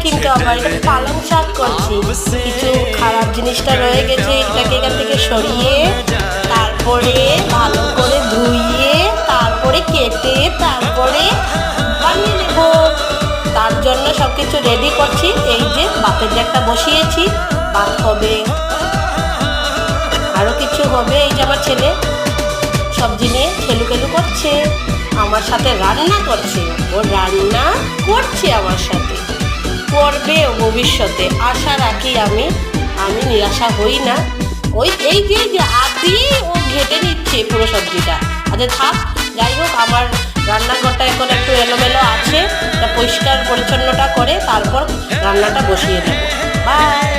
কিন্তু আবার এটা পালং শাক করছি। কিছু খারাপ জিনিসটা রয়ে গেছে, এটাকে এখান থেকে সরিয়ে তারপরে ভালো করে ধুইয়ে তারপরে কেটে তারপরে বানিয়ে নেব। তার জন্য সব কিছু রেডি করছি। এই যে ভাতের জারটা বসিয়েছি, ভাত হবে, আরও কিছু হবে। এই যে আমার ছেলে সবজি নিয়ে খেলু করছে, আমার সাথে রান্না করছে। ও রান্না করছে আমার সাথে, করবে ভবিষ্যতে, আশা রাখি আমি নিরাশা হই না। এই যে হাত দিয়ে ও ঘেটে নিচ্ছে পুরো সবজিটা। আচ্ছা থাক, যাই হোক, আমার রান্নাঘরটা এখন একটু এলোমেলো আছে, তা পরিষ্কার পরিচ্ছন্নটা করে তারপর রান্নাটা বসিয়ে দেবো। বাই।